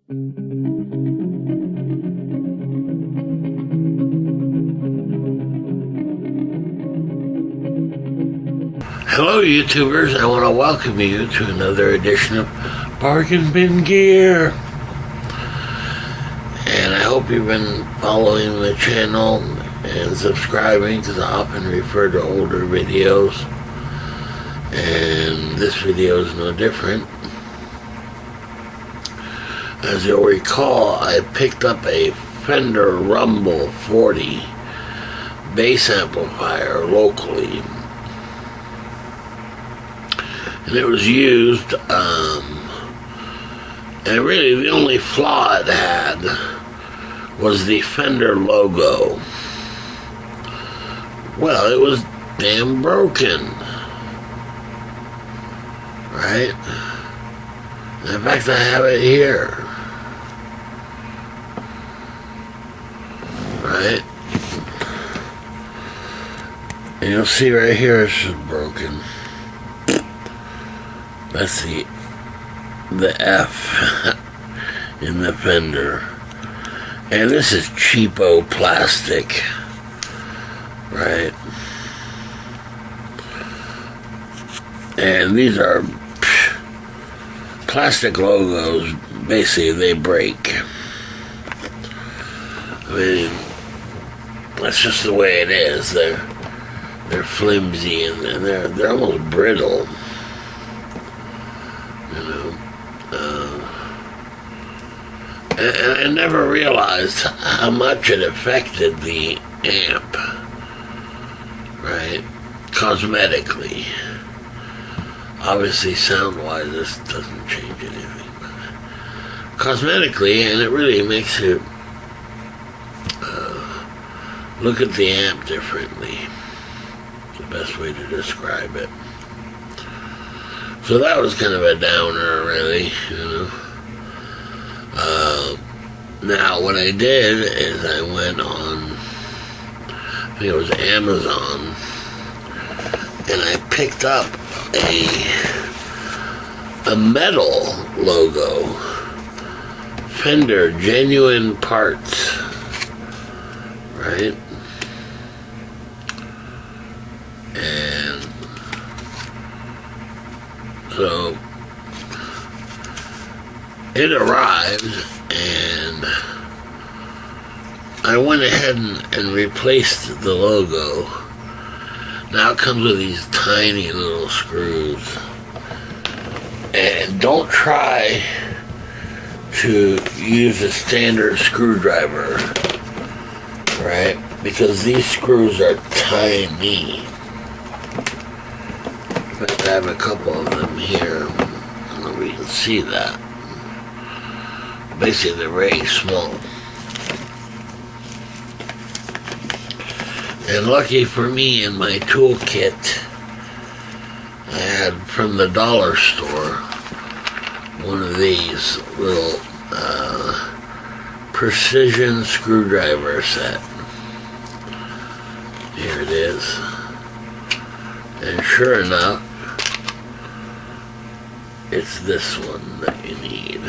Hello YouTubers, I want to welcome you to another edition of Bargain Bin Gear. And I hope you've been following the channel and subscribing, because I often refer to older videos. And this video is no different. As you'll recall, I picked up a Fender Rumble 40 bass amplifier locally. And it was used, and really the only flaw it had was the Fender logo. Well, it was damn broken, right? In fact, I have it here, right? And you'll see right here it's just broken. That's the F in the Fender. And this is cheapo plastic, right? And these are plastic logos. Basically, they break. I mean, that's just the way it is. They're flimsy and they're almost brittle. And I never realized how much it affected the amp, right? Cosmetically. Obviously, sound-wise, this doesn't change anything. But cosmetically, and it really makes you look at the amp differently. It's the best way to describe it. So that was kind of a downer, really, you know. Now, what I did is I went on, I think it was Amazon, and I picked up a metal logo, Fender genuine parts, right? And so it arrived, and I went ahead and replaced the logo. Now it comes with these tiny little screws. And don't try to use a standard screwdriver, right? Because these screws are tiny. In fact, I have a couple of them here. I don't know if you can see that. Basically, they're very small. And lucky for me, in my toolkit, I had from the dollar store one of these little precision screwdriver set. Here it is. And sure enough, it's this one that you need.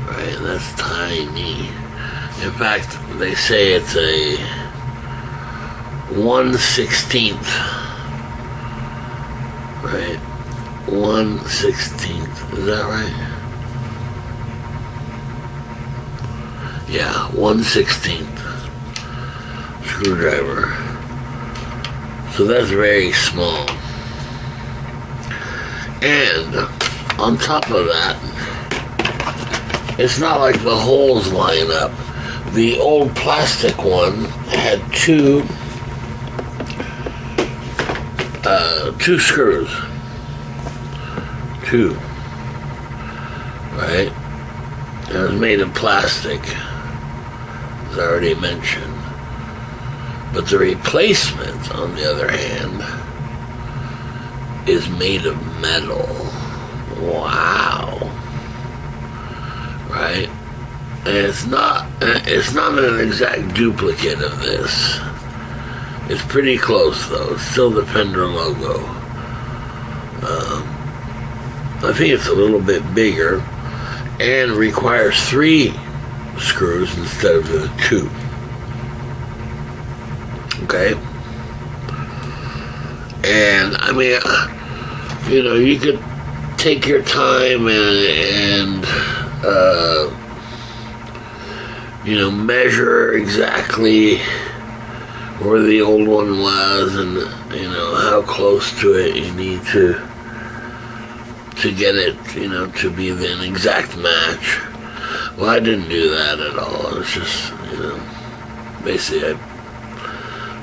Right, that's tiny. In fact, they say it's a 1/16, right? 1/16, is that right? Yeah, 1/16 screwdriver. So that's very small. And on top of that, it's not like the holes line up. The old plastic one had two screws. Two. Right? It was made of plastic, as I already mentioned. But the replacement, on the other hand, is made of metal. Wow. Right? And it's not an exact duplicate of this. It's pretty close, though. It's still the Fender logo. I think it's a little bit bigger, and requires 3 screws instead of the 2. Okay? And I mean, you could take your time and measure exactly where the old one was, and how close to it you need to get it, to be an exact match. Well, I didn't do that at all. It's just, basically I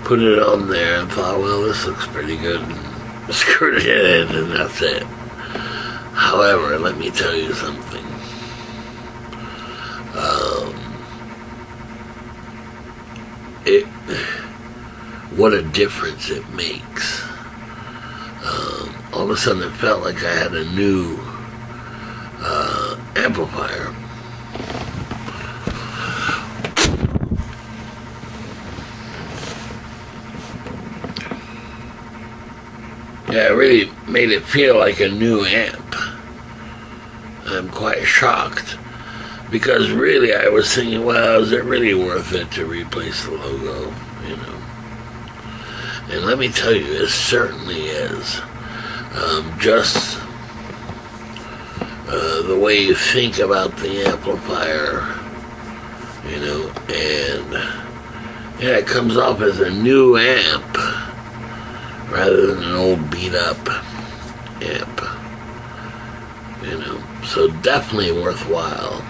put it on there and thought, well, this looks pretty good, and screwed it in, and that's it. However, let me tell you something. What a difference it makes. All of a sudden it felt like I had a new amplifier. Yeah, it really made it feel like a new amp. I'm quite shocked, because really I was thinking, well, is it really worth it to replace the logo, And let me tell you, it certainly is. Just the way you think about the amplifier, and it comes off as a new amp rather than an old beat up amp, so definitely worthwhile,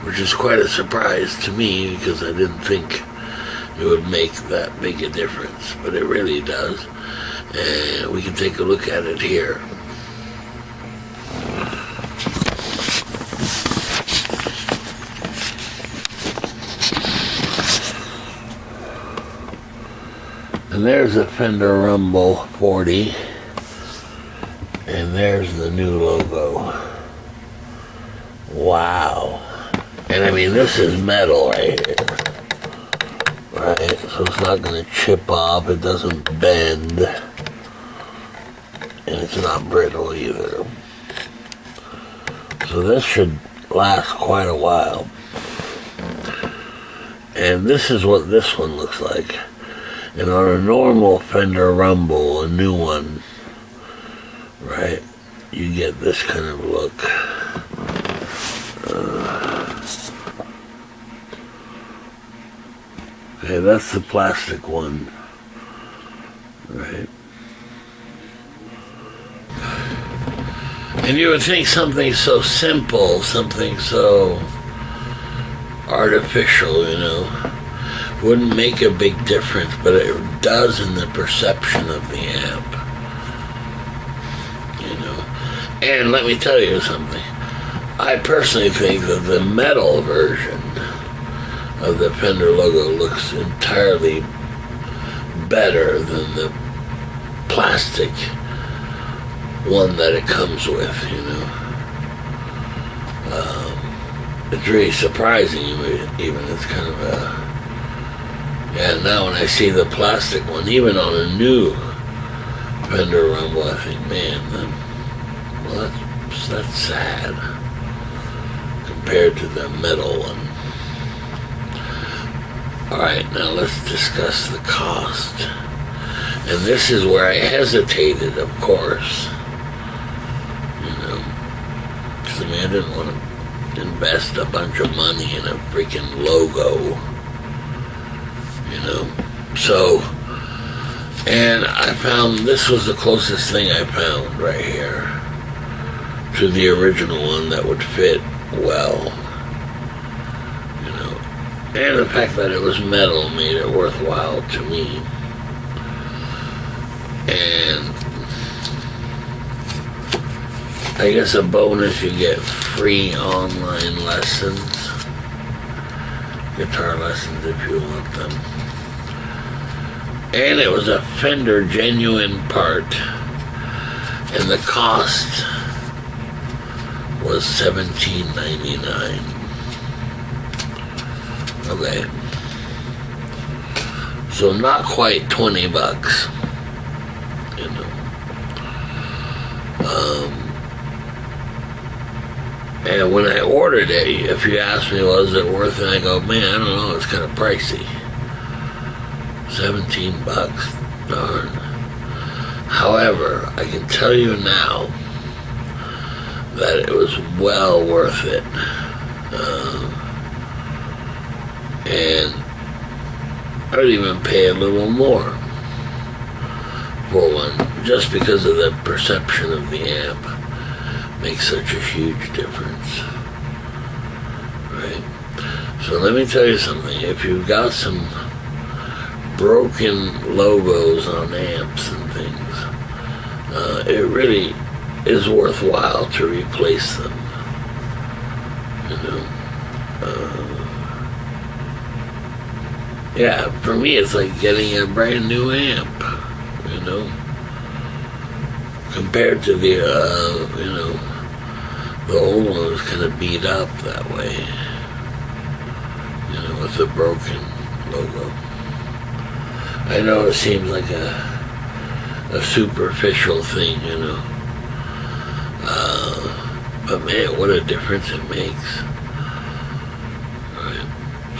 which is quite a surprise to me, because I didn't think it would make that big a difference, but it really does. And we can take a look at it here. And there's a Fender Rumble 40, and there's the new logo. Wow. And I mean, this is metal right here. Right, so it's not going to chip off, it doesn't bend, and it's not brittle either. So this should last quite a while. And this is what this one looks like. And on a normal Fender Rumble, a new one, right, you get this kind of look. Okay, that's the plastic one, right? And you would think something so simple, something so artificial, wouldn't make a big difference, but it does in the perception of the amp, And let me tell you something. I personally think that the metal version of the Fender logo looks entirely better than the plastic one that it comes with, It's really surprising, even. It's kind of now when I see the plastic one, even on a new Fender Rumble, I think, man, that's sad compared to the metal one. Alright, now let's discuss the cost. And this is where I hesitated, of course. Because I didn't want to invest a bunch of money in a freaking logo. So, and I found this was the closest thing I found right here to the original one that would fit well. And the fact that it was metal made it worthwhile to me. And I guess a bonus, you get free online lessons, guitar lessons if you want them. And it was a Fender genuine part, and the cost was $17.99. Okay. So not quite $20. And when I ordered it, if you ask me, was it worth it, I go, man, I don't know, it's kind of pricey. $17, darn. However, I can tell you now that it was well worth it. And I would even pay a little more for one, just because of the perception of the amp makes such a huge difference, right? So let me tell you something. If you've got some broken logos on amps and things, it really is worthwhile to replace them, you know. Yeah, for me it's like getting a brand new amp, you know, compared to the, you know, the old one was kind of beat up that way, you know, with the broken logo. I know it seems like a superficial thing, you know, but man, what a difference it makes. Right?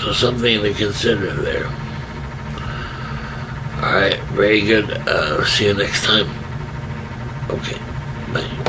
So something to consider there. Alright, very good. See you next time. Okay, bye.